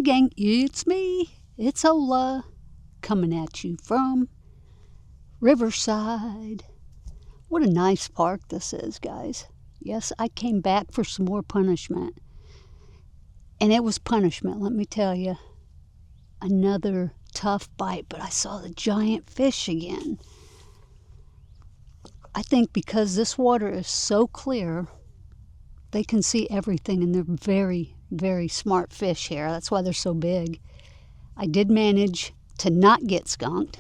gang, it's me. It's Ola, coming at you from Riverside. What a nice park this is, guys. Yes, I came back for some more punishment. And it was punishment, let me tell you. Another tough bite, but I saw the giant fish again. I think because this water is so clear, they can see everything, and they're very, very smart fish here. That's why they're so big. I did manage to not get skunked,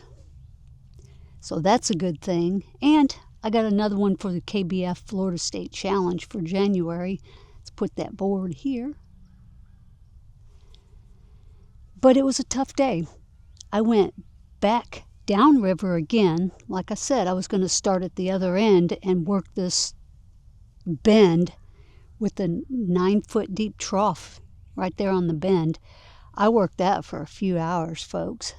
so that's a good thing. And I got another one for the KBF Florida State Challenge for January. Let's put that board here. But it was a tough day. I went back downriver again. Like I said, I was going to start at the other end and work this bend with a 9-foot deep trough right there on the bend. I worked that for a few hours, folks.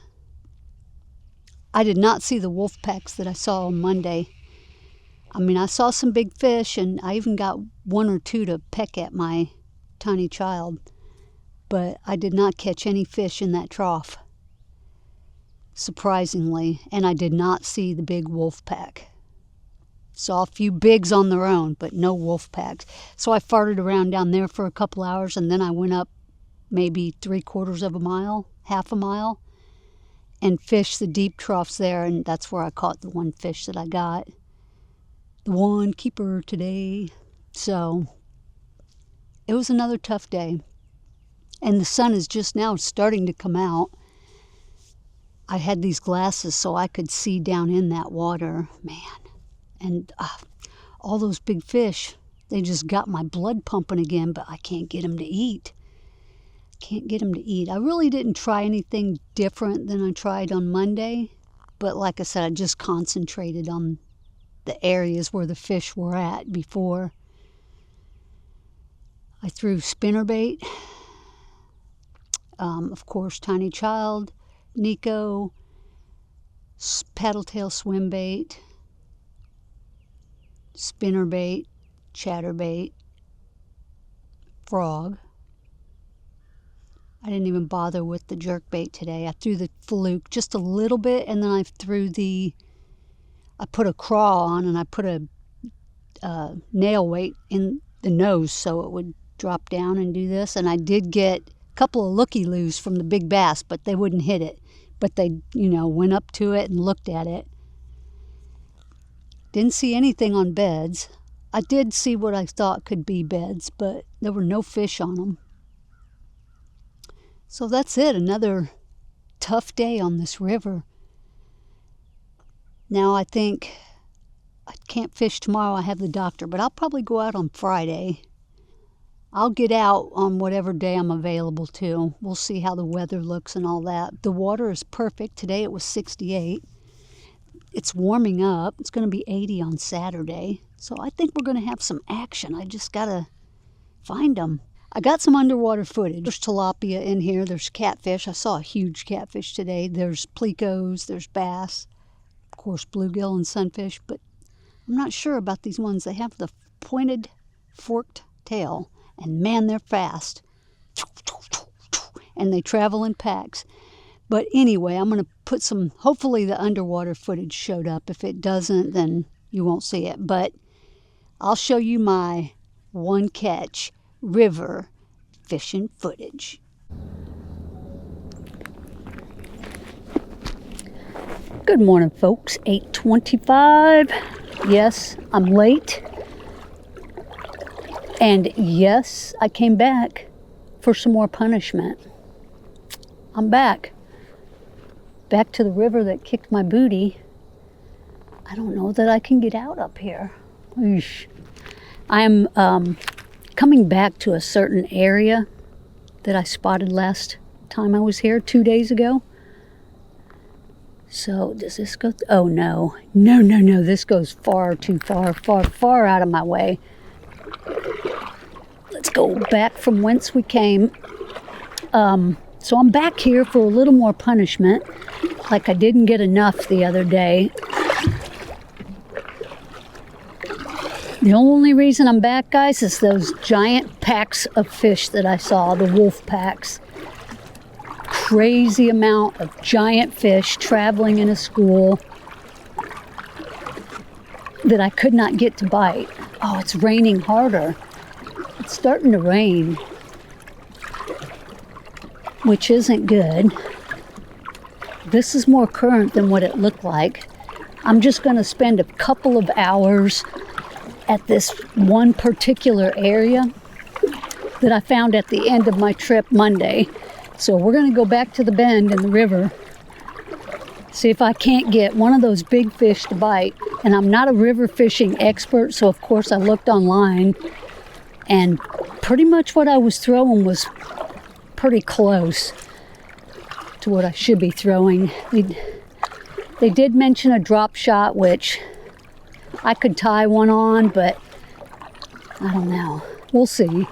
I did not see the wolf packs that I saw on Monday. I mean, I saw some big fish, and I even got one or two to peck at my tiny child. But I did not catch any fish in that trough, surprisingly, and I did not see the big wolf pack. Saw a few bigs on their own, but no wolf packs. So I farted around down there for a couple hours, and then I went up maybe 3/4 of a mile, half a mile, and fished the deep troughs there, and that's where I caught the one fish that I got. The one keeper today. So it was another tough day. And the sun is just now starting to come out. I had these glasses so I could see down in that water. Man. And all those big fish, they just got my blood pumping again, but I can't get them to eat. Can't get them to eat. I really didn't try anything different than I tried on Monday. But like I said, I just concentrated on the areas where the fish were at before. I threw spinnerbait. Of course, Tiny Child, Nico, paddle-tail swim bait, spinnerbait, chatterbait, frog. I didn't even bother with the jerkbait today. I threw the fluke just a little bit, and then I put a crawl on, and I put a nail weight in the nose so it would drop down and do this. And I did get couple of looky-loos from the big bass, but they wouldn't hit it. But they, went up to it and looked at it. Didn't see anything on beds. I did see what I thought could be beds, but there were no fish on them. So that's it. Another tough day on this river. Now I think I can't fish tomorrow. I have the doctor, but I'll probably go out on Friday. I'll get out on whatever day I'm available to. We'll see how the weather looks and all that. The water is perfect. Today it was 68. It's warming up. It's going to be 80 on Saturday. So I think we're going to have some action. I just got to find them. I got some underwater footage. There's tilapia in here. There's catfish. I saw a huge catfish today. There's plecos. There's bass. Of course, bluegill and sunfish. But I'm not sure about these ones. They have the pointed, forked tail. And man, they're fast. And they travel in packs. But anyway, I'm going to put some, hopefully the underwater footage showed up. If it doesn't, then you won't see it. But I'll show you my one catch river fishing footage. Good morning, folks. 8:25. Yes, I'm late. And yes, I came back for some more punishment. I'm back. Back to the river that kicked my booty. I don't know that I can get out up here. Eesh. I'm coming back to a certain area that I spotted last time I was here 2 days ago. So does this go? Oh, no. No. This goes far too far out of my way. Let's go back from whence we came. So I'm back here for a little more punishment. Like I didn't get enough the other day. The only reason I'm back, guys, is those giant packs of fish that I saw, the wolf packs. crazy amount of giant fish traveling in a school that I could not get to bite. Oh, it's raining harder. It's starting to rain, which isn't good. This is more current than what it looked like. I'm just going to spend a couple of hours at this one particular area that I found at the end of my trip Monday. So we're going to go back to the bend in the river, see if I can't get one of those big fish to bite. And I'm not a river fishing expert, so of course I looked online, and pretty much what I was throwing was pretty close to what I should be throwing. They did mention a drop shot, which I could tie one on, but I don't know. We'll see.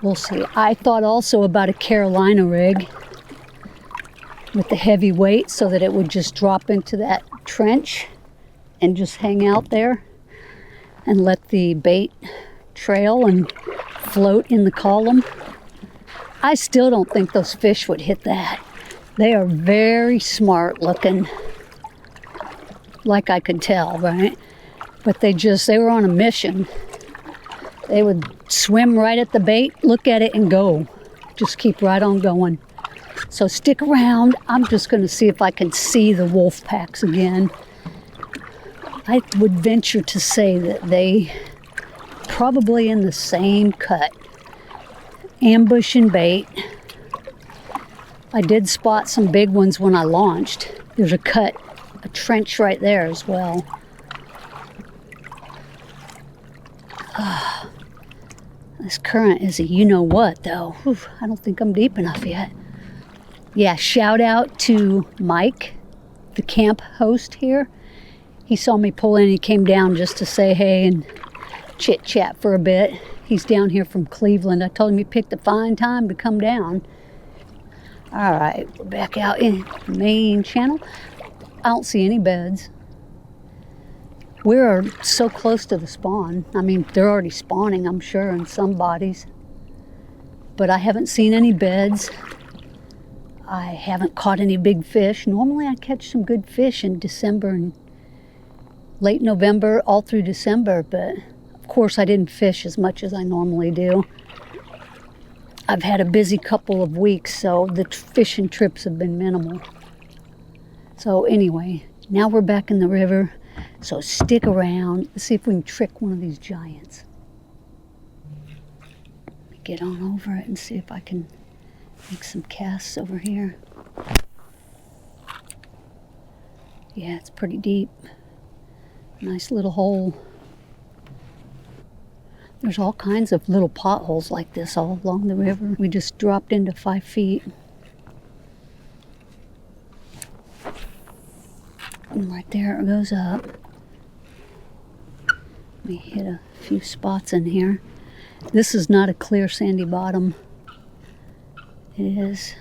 We'll see. I thought also about a Carolina rig with the heavy weight so that it would just drop into that trench and just hang out there and let the bait trail and float in the column. I still don't think those fish would hit that. They are very smart looking, like I could tell, right? But they were on a mission. They would swim right at the bait, look at it, and go. Just keep right on going. So stick around. I'm just going to see if I can see the wolf packs again. I would venture to say that they probably in the same cut. Ambush and bait. I did spot some big ones when I launched. There's a trench right there as well. This current is a you-know-what, though. Whew, I don't think I'm deep enough yet. Yeah, shout out to Mike, the camp host here. He saw me pull in. He came down just to say hey and chit-chat for a bit. He's down here from Cleveland. I told him he picked a fine time to come down. All right, we're back out in the main channel. I don't see any beds. We're so close to the spawn. I mean, they're already spawning, I'm sure, in some bodies. But I haven't seen any beds. I haven't caught any big fish. Normally I catch some good fish in December and late November, all through December, but of course I didn't fish as much as I normally do. I've had a busy couple of weeks, so the fishing trips have been minimal. So anyway, now we're back in the river, so stick around. Let's see if we can trick one of these giants. Let me get on over it and see if I can make some casts over here. Yeah, it's pretty deep. Nice little hole. There's all kinds of little potholes like this all along the river. We just dropped into 5 feet. And right there it goes up. Let me hit a few spots in here. This is not a clear sandy bottom. It is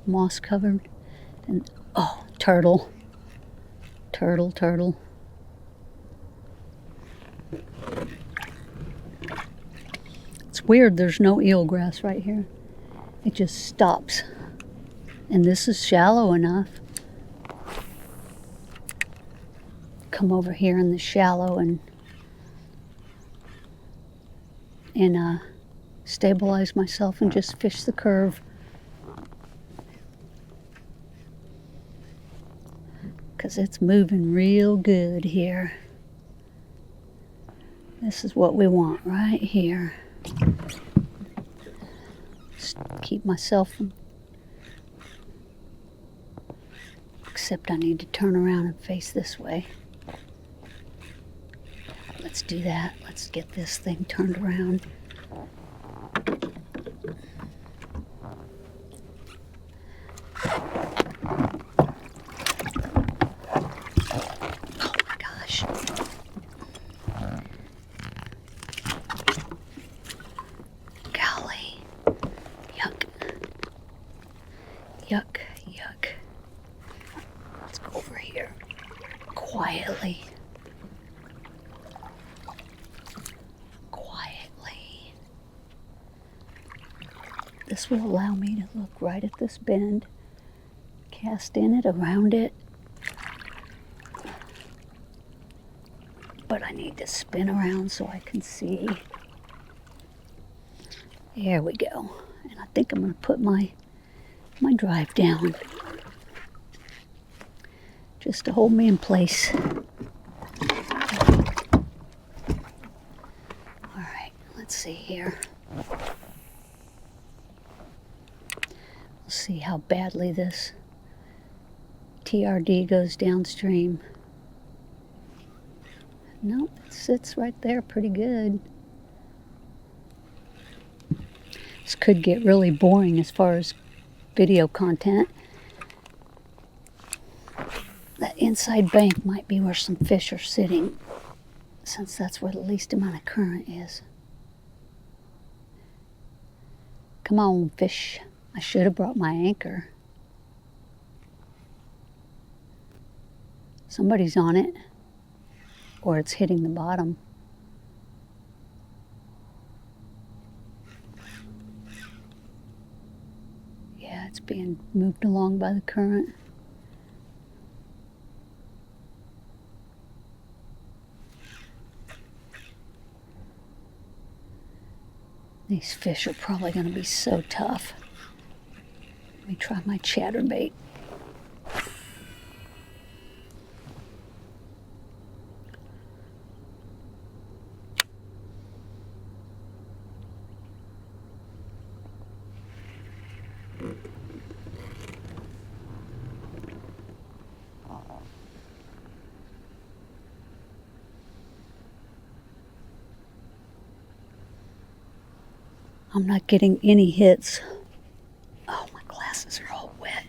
moss covered. And oh, turtle. Turtle. It's weird, there's no eelgrass right here. It just stops. And this is shallow enough. Come over here in the shallow and stabilize myself and just fish the curve. Because it's moving real good here. This is what we want right here. Just keep myself from... Except I need to turn around and face this way. Let's do that. Let's get this thing turned around. Oh my gosh. Golly. Yuck. Yuck. Let's go over here quietly. This will allow me to look right at this bend, cast in it, around it. But I need to spin around so I can see. There we go. And I think I'm going to put my drive down just to hold me in place. All right, let's see here. We'll see how badly this TRD goes downstream. Nope, it sits right there pretty good. This could get really boring as far as video content. That inside bank might be where some fish are sitting, since that's where the least amount of current is. Come on, fish. I should have brought my anchor. Somebody's on it, or it's hitting the bottom. Yeah, it's being moved along by the current. These fish are probably going to be so tough. Let me try my chatterbait. I'm not getting any hits. Oh, my glasses are all wet.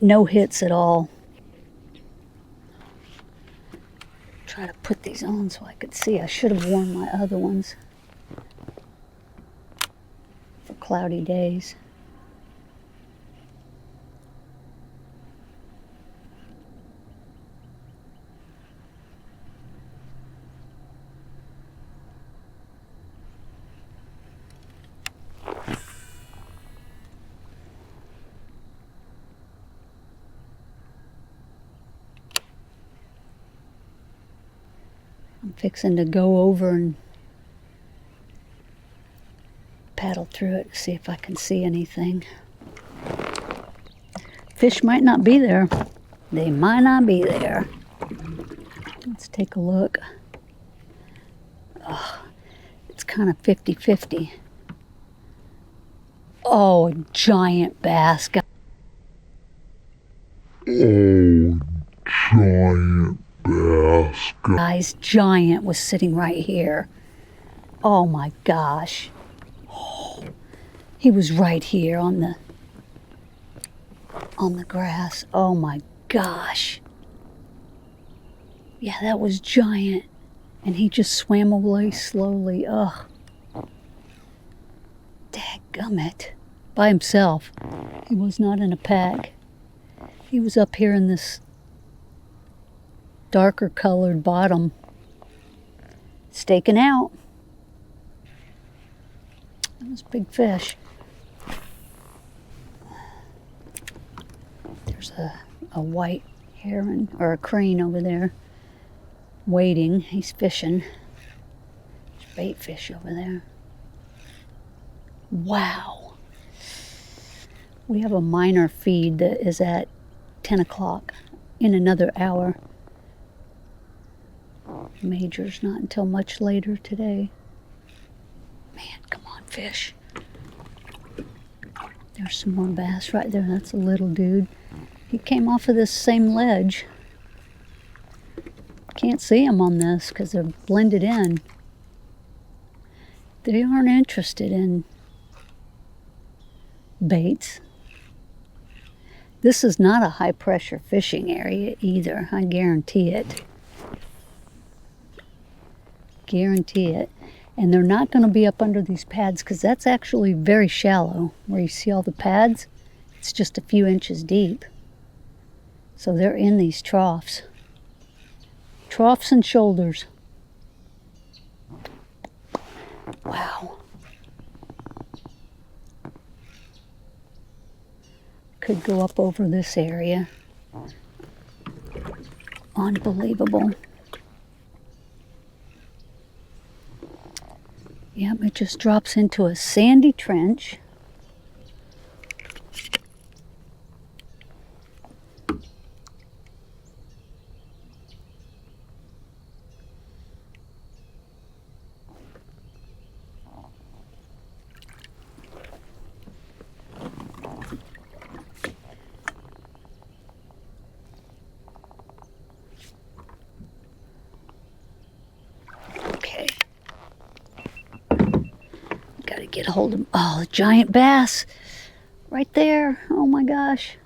No hits at all. Try to put these on so I could see. I should have worn my other ones for cloudy days. I'm fixing to go over and paddle through it to see if I can see anything. Fish might not be there. They might not be there. Let's take a look. Oh, it's kind of 50-50. Oh, a giant bass. Oh, giant bass. Guys, giant was sitting right here. Oh my gosh. Oh, he was right here on the grass. Oh my gosh. Yeah, that was giant. And he just swam away slowly. Ugh. Dadgummit. By himself. He was not in a pack. He was up here in this darker colored bottom, staking out. That was a big fish. There's a white heron or a crane over there waiting. He's fishing. There's bait fish over there. Wow. We have a minor feed that is at 10 o'clock in another hour. Major's not until much later today. Man, come on, fish. There's some more bass right there. That's a little dude. He came off of this same ledge. Can't see him on this because they're blended in. They aren't interested in baits. This is not a high pressure fishing area either. I guarantee it. Guarantee it. And they're not going to be up under these pads because that's actually very shallow. Where you see all the pads, it's just a few inches deep. So they're in these troughs. Troughs and shoulders. Wow. could go up over this area. Unbelievable. Yep, it just drops into a sandy trench. Okay. Gotta get a hold of, oh, a giant bass right there. Oh my gosh.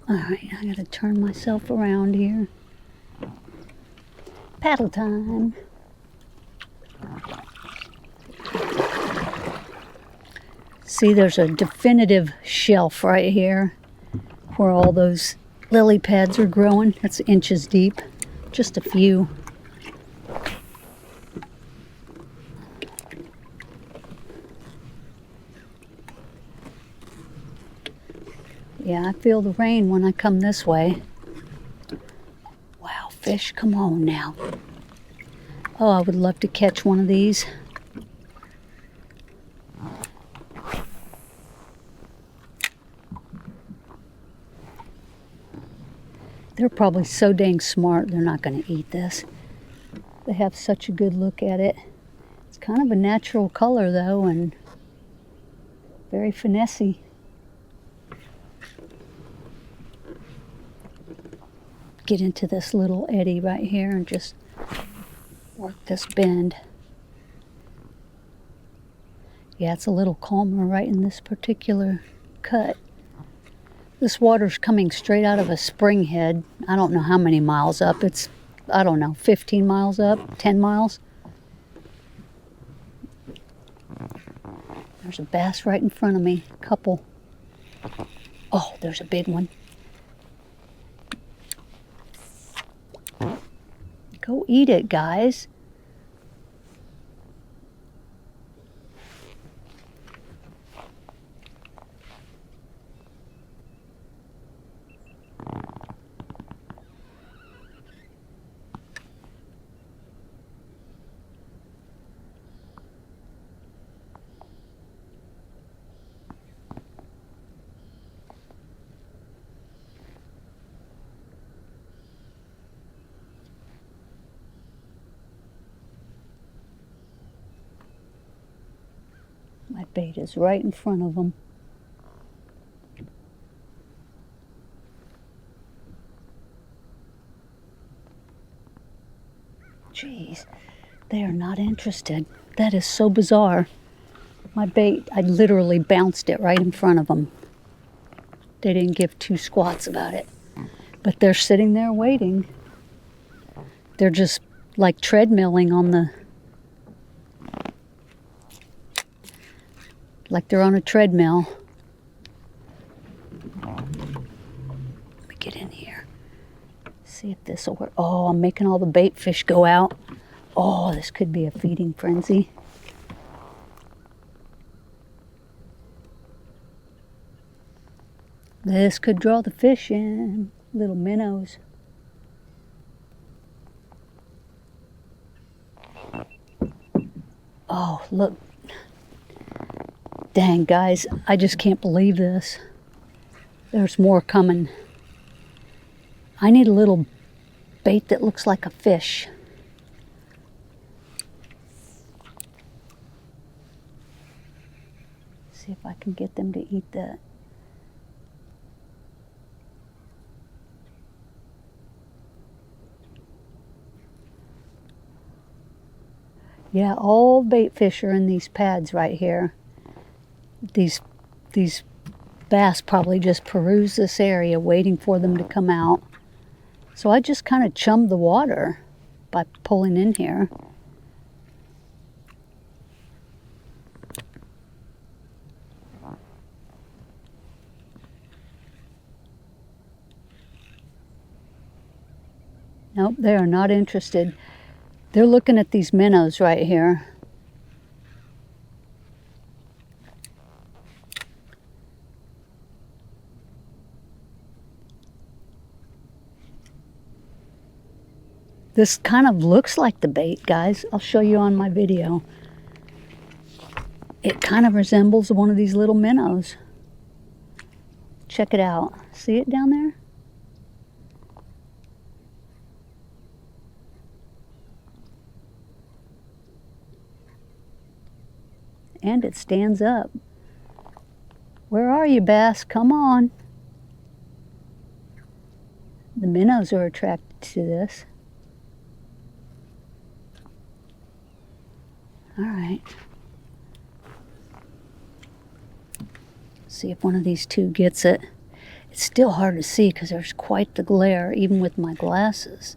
Alright, I gotta turn myself around here. Paddle time. See, there's a definitive shelf right here where all those lily pads are growing. That's inches deep. Just a few. Yeah, I feel the rain when I come this way. Wow, fish, come on now. Oh, I would love to catch one of these. They're probably so dang smart, they're not going to eat this. They have such a good look at it. It's kind of a natural color, though, and very finessey. Get into this little eddy right here and just work this bend. Yeah, it's a little calmer right in this particular cut. This water's coming straight out of a spring head. I don't know how many miles up. It's, I don't know, 15 miles up, 10 miles. There's a bass right in front of me, a couple. Oh, there's a big one. Go eat it, guys. My bait is right in front of them. Jeez, they are not interested. That is so bizarre. My bait, I literally bounced it right in front of them. They didn't give two squats about it. But they're sitting there waiting. They're just like treadmilling on the... like they're on a treadmill. Let me get in here. See if this will work. Oh, I'm making all the bait fish go out. Oh, this could be a feeding frenzy. This could draw the fish in. Little minnows. Oh, look. Dang, guys, I just can't believe this. There's more coming. I need a little bait that looks like a fish. See if I can get them to eat that. Yeah, all bait fish are in these pads right here. These bass probably just peruse this area waiting for them to come out. So I just kind of chummed the water by pulling in here. Nope, they are not interested. They're looking at these minnows right here. This kind of looks like the bait, guys. I'll show you on my video. It kind of resembles one of these little minnows. Check it out. See it down there? And it stands up. Where are you, bass? Come on. The minnows are attracted to this. All right. See if one of these two gets it. It's still hard to see because there's quite the glare, even with my glasses.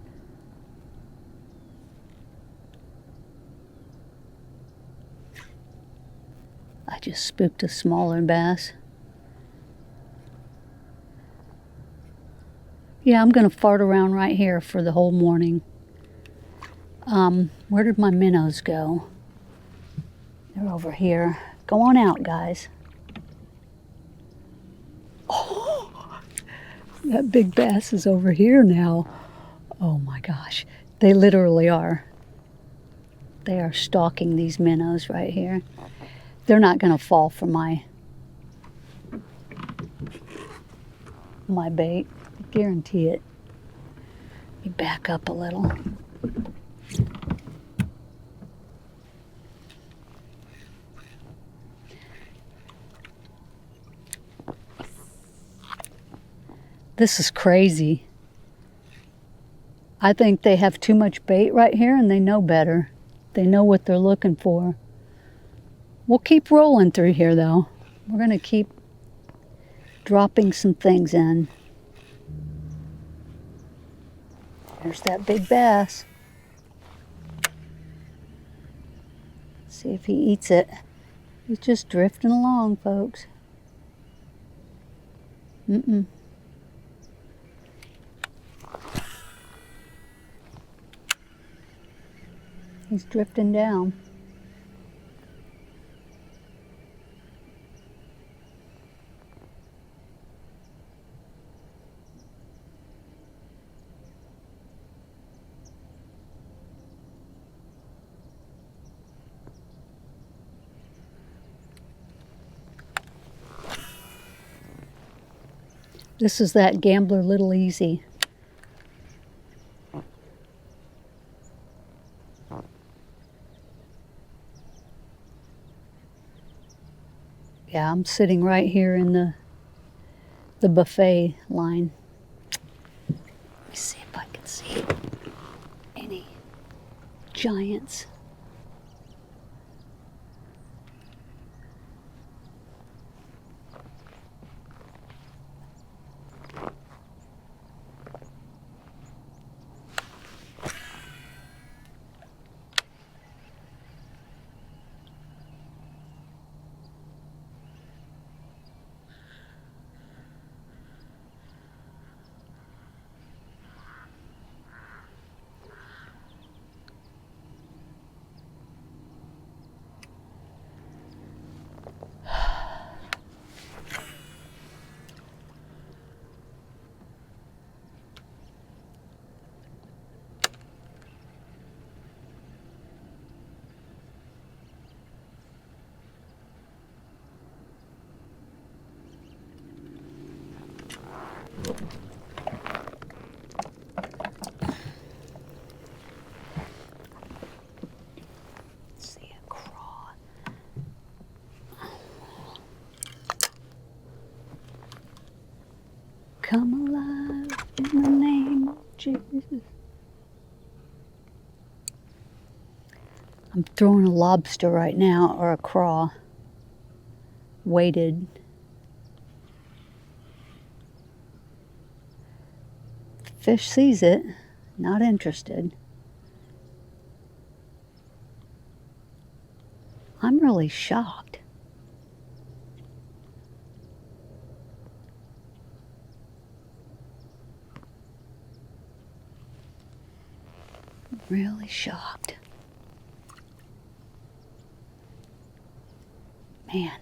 I just spooked a smaller bass. Yeah, I'm going to fart around right here for the whole morning. Where did my minnows go? They're over here. Go on out, guys. Oh, that big bass is over here now. Oh my gosh. They literally are. They are stalking these minnows right here. They're not going to fall for my bait. I guarantee it. Let me back up a little. This is crazy. I think they have too much bait right here and they know better. They know what they're looking for. We'll keep rolling through here though. We're going to keep dropping some things in. There's that big bass. See if he eats it. He's just drifting along, folks. He's drifting down. This is that Gambler Little Easy. Yeah, I'm sitting right here in the buffet line. Let me see if I can see any giants. See a craw. Come alive in the name of Jesus. I'm throwing a lobster right now, or a craw, weighted. Fish sees it, not interested. I'm really shocked. Really shocked. Man,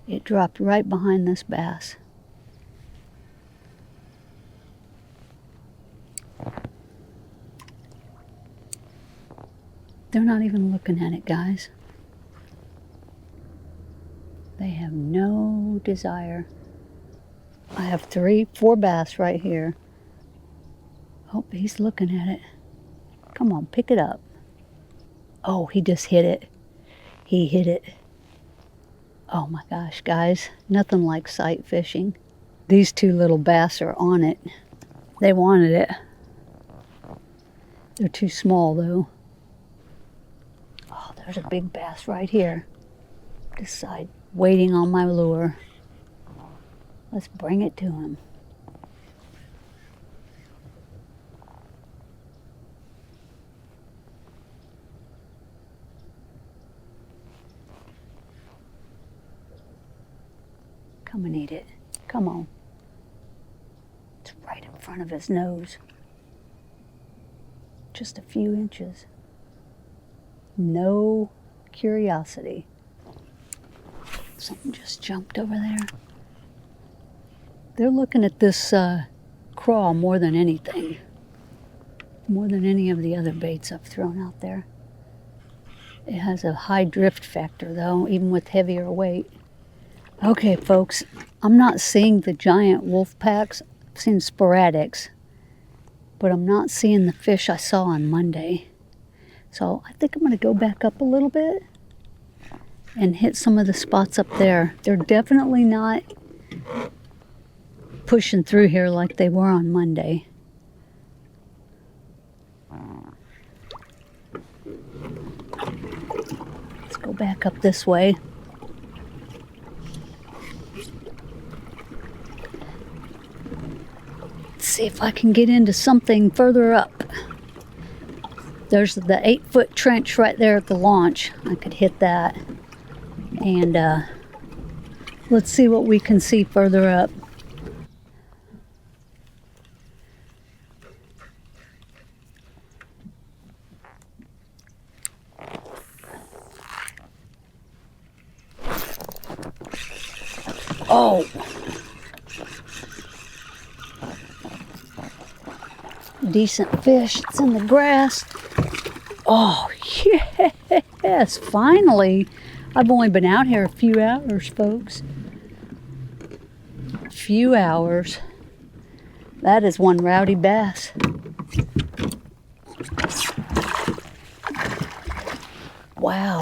it dropped right behind this bass. They're not even looking at it, guys. They have no desire. I have 3, 4 bass right here. Oh, he's looking at it. Come on, pick it up. Oh, he just hit it. He hit it. Oh my gosh, guys. Nothing like sight fishing. These 2 little bass are on it. They wanted it. They're too small, though. Oh, there's a big bass right here. This side, waiting on my lure. Let's bring it to him. Come and eat it. Come on. It's right in front of his nose. Just a few inches. No curiosity. Something just jumped over there. They're looking at this crawl more than anything. More than any of the other baits I've thrown out there. It has a high drift factor, though, even with heavier weight. Okay, folks, I'm not seeing the giant wolf packs. I've seen sporadics, but I'm not seeing the fish I saw on Monday. So I think I'm going to go back up a little bit and hit some of the spots up there. They're definitely not pushing through here like they were on Monday. Let's go back up this way. See if I can get into something further up. There's the 8-foot trench right there at the launch. I could hit that. And let's see what we can see further up. Oh! Decent fish. It's in the grass. Oh, yes, finally. I've only been out here a few hours, folks. A few hours. That is one rowdy bass. Wow.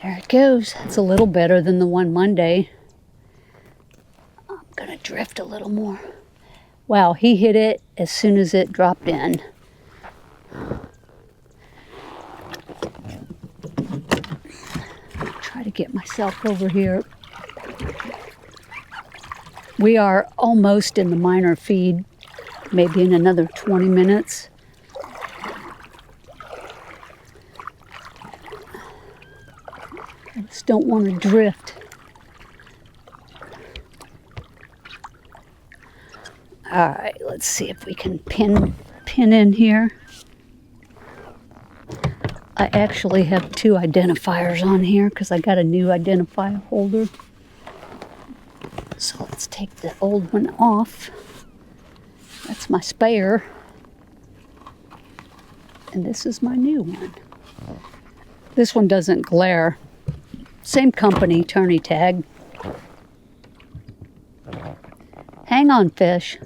There it goes. It's a little better than the one Monday. I'm gonna drift a little more. Wow, he hit it as soon as it dropped in. Try to get myself over here. We are almost in the minor feed, maybe in another 20 minutes. I just don't want to drift. All right, let's see if we can pin in here. I actually have 2 identifiers on here because I got a new identifier holder. So let's take the old one off. That's my spare. And this is my new one. This one doesn't glare. Same company, Tourney Tag. Hang on, fish.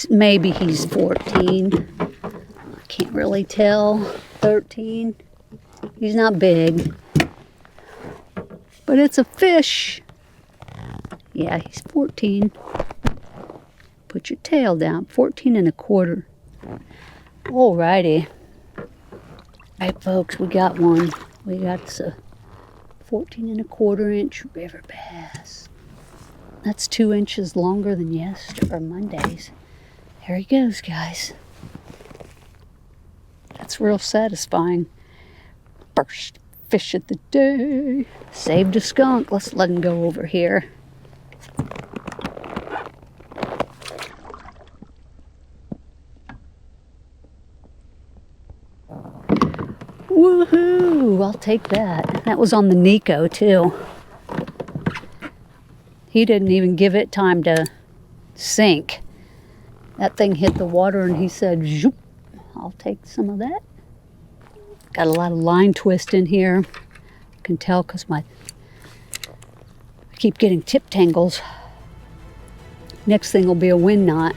Maybe he's 14. I can't really tell. 13. He's not big. But it's a fish. Yeah, he's 14. Put your tail down. 14 and a quarter. Alrighty. Alright, folks, we got one. We got the 14 and a quarter inch river bass. That's 2 inches longer than Monday's. There he goes, guys. That's real satisfying. First fish of the day. Saved a skunk. Let's let him go over here. Woohoo! I'll take that. That was on the Nico too. He didn't even give it time to sink. That thing hit the water and he said, zoop. I'll take some of that. Got a lot of line twist in here. You can tell because I keep getting tip tangles. Next thing will be a wind knot.